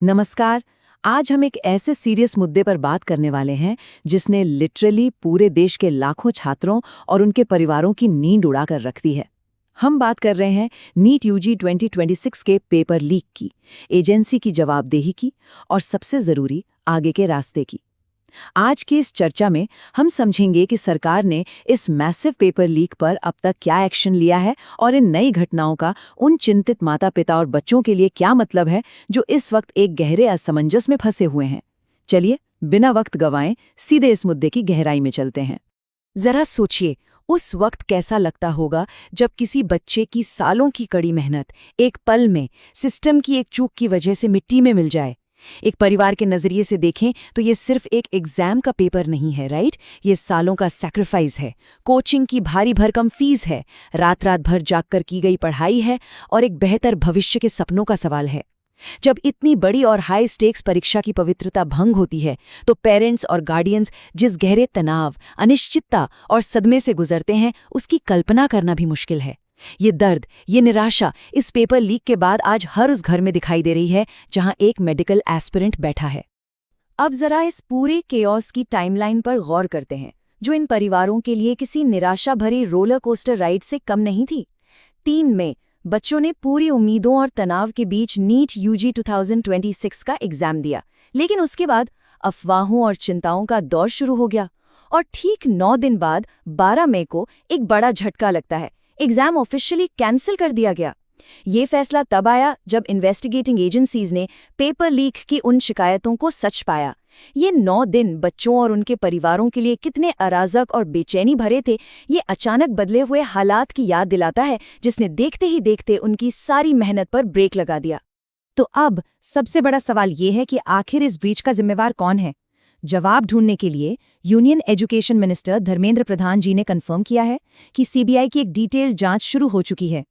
नमस्कार। आज हम एक ऐसे सीरियस मुद्दे पर बात करने वाले हैं जिसने लिटरली पूरे देश के लाखों छात्रों और उनके परिवारों की नींद उड़ाकर रख दी है। हम बात कर रहे हैं नीट यूजी 2026 के पेपर लीक की, एजेंसी की जवाबदेही की और सबसे जरूरी आगे के रास्ते की। आज की इस चर्चा में हम समझेंगे कि सरकार ने इस मैसिव पेपर लीक पर अब तक क्या एक्शन लिया है और इन नई घटनाओं का उन चिंतित माता-पिता और बच्चों के लिए क्या मतलब है जो इस वक्त एक गहरे असमंजस में फंसे हुए हैं। चलिए, बिना वक्त गंवाए सीधे इस मुद्दे की गहराई में चलते हैं। जरा सोचिए, उस वक्त कैसा लगता होगा जब किसी बच्चे की सालों की कड़ी मेहनत एक पल में सिस्टम की एक चूक की वजह से मिट्टी में मिल जाए। एक परिवार के नजरिए से देखें तो ये सिर्फ एक एग्जाम का पेपर नहीं है, राइट? ये सालों का सैक्रिफाइस है, कोचिंग की भारी भरकम फीस है, रात रात भर जागकर की गई पढ़ाई है और एक बेहतर भविष्य के सपनों का सवाल है। जब इतनी बड़ी और हाई स्टेक्स परीक्षा की पवित्रता भंग होती है तो पेरेंट्स और गार्डियंस जिस गहरे तनाव, अनिश्चितता और सदमे से गुजरते हैं उसकी कल्पना करना भी मुश्किल है। ये दर्द, ये निराशा इस पेपर लीक के बाद आज हर उस घर में दिखाई दे रही है जहां एक मेडिकल एस्पिरेंट बैठा है। अब जरा इस पूरे केओस की टाइमलाइन पर गौर करते हैं, जो इन परिवारों के लिए किसी निराशा भरी रोलर कोस्टर राइड से कम नहीं थी। 3 मई बच्चों ने पूरी उम्मीदों और तनाव के बीच नीट यूजी 2026 का एग्जाम दिया, लेकिन उसके बाद अफवाहों और चिंताओं का दौर शुरू हो गया। और ठीक 9 दिन बाद 12 मई को एक बड़ा झटका लगता है, एग्जाम ऑफिशियली कैंसिल कर दिया गया। ये फैसला तब आया जब इन्वेस्टिगेटिंग एजेंसीज ने पेपर लीक की उन शिकायतों को सच पाया। ये 9 दिन बच्चों और उनके परिवारों के लिए कितने अराजक और बेचैनी भरे थे, ये अचानक बदले हुए हालात की याद दिलाता है, जिसने देखते ही देखते उनकी सारी मेहनत पर ब्रेक लगा दिया। तो अब सबसे बड़ा सवाल ये है कि आखिर इस ब्रीच का जिम्मेवार कौन है? जवाब ढूंढने के लिए union education minister Dharmendra Pradhan जी ने कन्फर्म किया है कि सीबीआई की एक डिटेल्ड जांच शुरू हो चुकी है।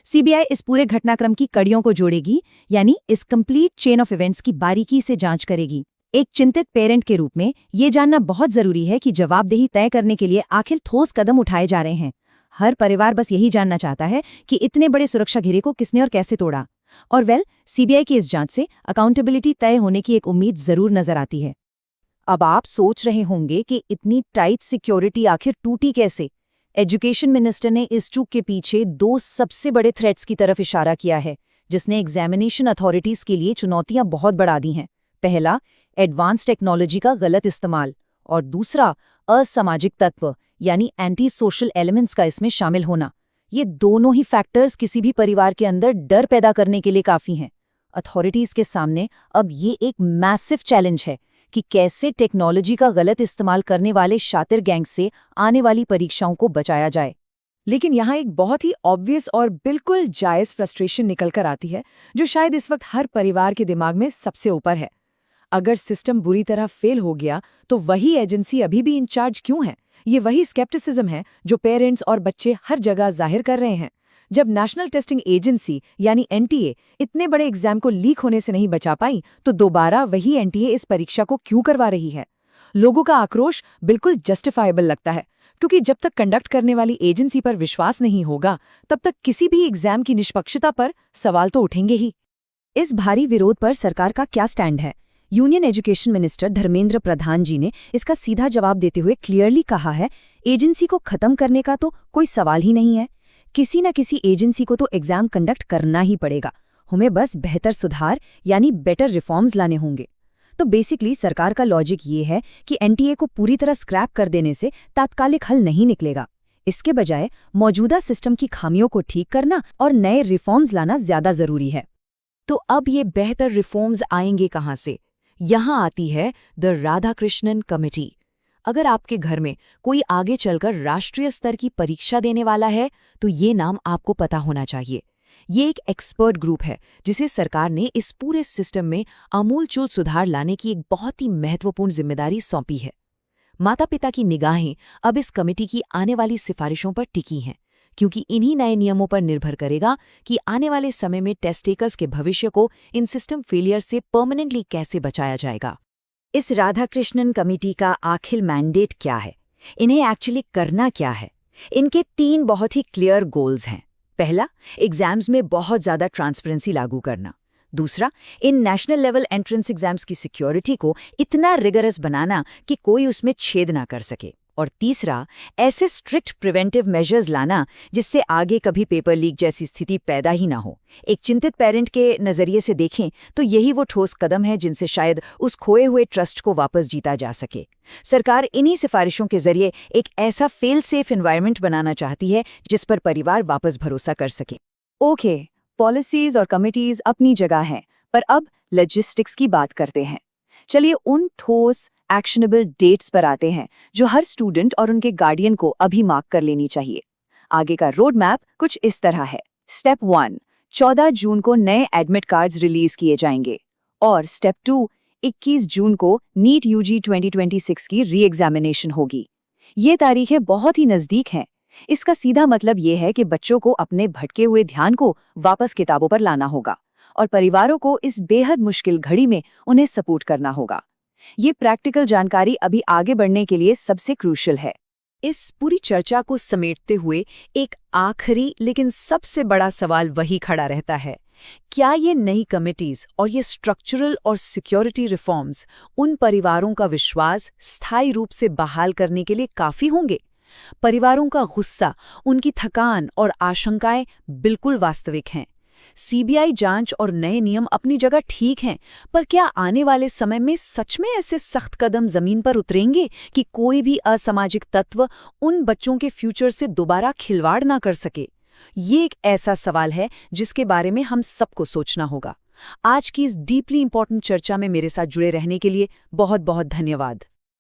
सीबीआई इस पूरे घटनाक्रम की कड़ियों को जोड़ेगी, यानी इस कंप्लीट चेन ऑफ इवेंट्स की बारीकी से जांच करेगी। एक चिंतित पेरेंट के रूप में ये जानना बहुत जरूरी है कि जवाबदेही तय करने के लिए आखिर ठोस कदम उठाए जा रहे हैं। हर परिवार बस यही जानना चाहता है कि इतने बड़े सुरक्षा घेरे को किसने और कैसे तोड़ा। और सीबीआई की इस जांच से अकाउंटेबिलिटी तय होने की एक उम्मीद जरूर नजर आती है। अब आप सोच रहे होंगे कि इतनी टाइट सिक्योरिटी आखिर टूटी कैसे? एजुकेशन मिनिस्टर ने इस चूक के पीछे 2 सबसे बड़े थ्रेट्स की तरफ इशारा किया है, जिसने एग्जामिनेशन अथॉरिटीज के लिए चुनौतियां बहुत बढ़ा दी हैं। पहला, एडवांस टेक्नोलॉजी का गलत इस्तेमाल, और दूसरा, असामाजिक तत्व यानी एंटी सोशल एलिमेंट्स का इसमें शामिल होना। ये दोनों ही फैक्टर्स किसी भी परिवार के अंदर डर पैदा करने के लिए काफी हैं। अथॉरिटीज के सामने अब ये एक मैसिव चैलेंज है कि कैसे टेक्नोलॉजी का गलत इस्तेमाल करने वाले शातिर गैंग से आने वाली परीक्षाओं को बचाया जाए। लेकिन यहाँ एक बहुत ही ऑब्वियस और बिल्कुल जायज़ फ्रस्ट्रेशन निकल कर आती है, जो शायद इस वक्त हर परिवार के दिमाग में सबसे ऊपर है। अगर सिस्टम बुरी तरह फेल हो गया तो वही एजेंसी अभी भी इंचार्ज क्यों है? ये वही स्केप्टिसिज्म है जो पेरेंट्स और बच्चे हर जगह जाहिर कर रहे हैं। जब नेशनल टेस्टिंग एजेंसी यानी एनटीए इतने बड़े एग्जाम को लीक होने से नहीं बचा पाई, तो दोबारा वही एनटीए इस परीक्षा को क्यों करवा रही है? लोगों का आक्रोश बिल्कुल जस्टिफाइबल लगता है, क्योंकि जब तक कंडक्ट करने वाली एजेंसी पर विश्वास नहीं होगा, तब तक किसी भी एग्जाम की निष्पक्षता पर सवाल तो उठेंगे ही। इस भारी विरोध पर सरकार का क्या स्टैंड है? Union education minister Dharmendra Pradhan जी ने इसका सीधा जवाब देते हुए क्लियरली कहा है, एजेंसी को खत्म करने का तो कोई सवाल ही नहीं है। किसी न किसी एजेंसी को तो एग्जाम कंडक्ट करना ही पड़ेगा। हमें बस बेहतर सुधार यानी बेटर रिफॉर्म्स लाने होंगे। तो बेसिकली सरकार का लॉजिक ये है कि एनटीए को पूरी तरह स्क्रैप कर देने से तात्कालिक हल नहीं निकलेगा। इसके बजाय मौजूदा सिस्टम की खामियों को ठीक करना और नए रिफॉर्म्स लाना ज्यादा जरूरी है। तो अब ये बेहतर रिफॉर्म्स आएंगे कहाँ से? यहाँ आती है द राधाकृष्णन कमेटी। अगर आपके घर में कोई आगे चलकर राष्ट्रीय स्तर की परीक्षा देने वाला है तो ये नाम आपको पता होना चाहिए। ये एक एक्सपर्ट ग्रुप है जिसे सरकार ने इस पूरे सिस्टम में आमूलचूल सुधार लाने की एक बहुत ही महत्वपूर्ण जिम्मेदारी सौंपी है। माता-पिता की निगाहें अब इस कमेटी की आने वाली सिफारिशों पर टिकी हैं, क्योंकि इन्हीं नए नियमों पर निर्भर करेगा कि आने वाले समय में टेस्ट टेकर्स के भविष्य को इन सिस्टम फेलियर से परमानेंटली कैसे बचाया जाएगा। इस राधाकृष्णन कमेटी का आखिर मैंडेट क्या है? इन्हें एक्चुअली करना क्या है? इनके 3 बहुत ही क्लियर गोल्स हैं। पहला, एग्जाम्स में बहुत ज़्यादा ट्रांसपेरेंसी लागू करना। दूसरा, इन नेशनल लेवल एंट्रेंस एग्जाम्स की सिक्योरिटी को इतना रिगरस बनाना कि कोई उसमें छेद ना कर सके। और तीसरा, ऐसे स्ट्रिक्ट प्रिवेंटिव मेजर्स लाना जिससे आगे कभी पेपर लीक जैसी स्थिति पैदा ही ना हो। एक चिंतित पेरेंट के नज़रिए से देखें तो यही वो ठोस कदम है जिनसे शायद उस खोए हुए ट्रस्ट को वापस जीता जा सके। सरकार इन्हीं सिफारिशों के जरिए एक ऐसा फेल सेफ एनवायरनमेंट बनाना चाहती है जिस पर परिवार वापस भरोसा कर सके। ओके, पॉलिसीज और कमिटीज अपनी जगह हैं, पर अब लॉजिस्टिक्स की बात करते हैं। चलिए उन ठोस एक्शनेबल डेट्स पर आते हैं जो हर स्टूडेंट और उनके गार्डियन को अभी मार्क कर लेनी चाहिए। आगे का रोड मैप कुछ इस तरह है। स्टेप 1, 14 जून को नए एडमिट कार्ड्स रिलीज किए जाएंगे। और स्टेप 2, 21 जून को नीट यूजी 2026 की री एग्जामिनेशन होगी। ये तारीखें बहुत ही नज़दीक हैं। इसका सीधा मतलब ये है कि बच्चों को अपने भटके हुए ध्यान को वापस किताबों पर लाना होगा और परिवारों को इस बेहद मुश्किल घड़ी में उन्हें सपोर्ट करना होगा। ये प्रैक्टिकल जानकारी अभी आगे बढ़ने के लिए सबसे क्रूशियल है। इस पूरी चर्चा को समेटते हुए एक आखिरी लेकिन सबसे बड़ा सवाल वही खड़ा रहता है, क्या ये नई कमिटीज और ये स्ट्रक्चरल और सिक्योरिटी रिफॉर्म्स उन परिवारों का विश्वास स्थायी रूप से बहाल करने के लिए काफी होंगे? परिवारों का गुस्सा, उनकी थकान और आशंकाएं बिल्कुल वास्तविक हैं। सीबीआई जांच और नए नियम अपनी जगह ठीक हैं, पर क्या आने वाले समय में सच में ऐसे सख्त कदम जमीन पर उतरेंगे कि कोई भी असामाजिक तत्व उन बच्चों के फ्यूचर से दोबारा खिलवाड़ ना कर सके? ये एक ऐसा सवाल है जिसके बारे में हम सबको सोचना होगा। आज की इस डीपली इंपॉर्टेंट चर्चा में मेरे साथ जुड़े रहने के लिए बहुत बहुत धन्यवाद।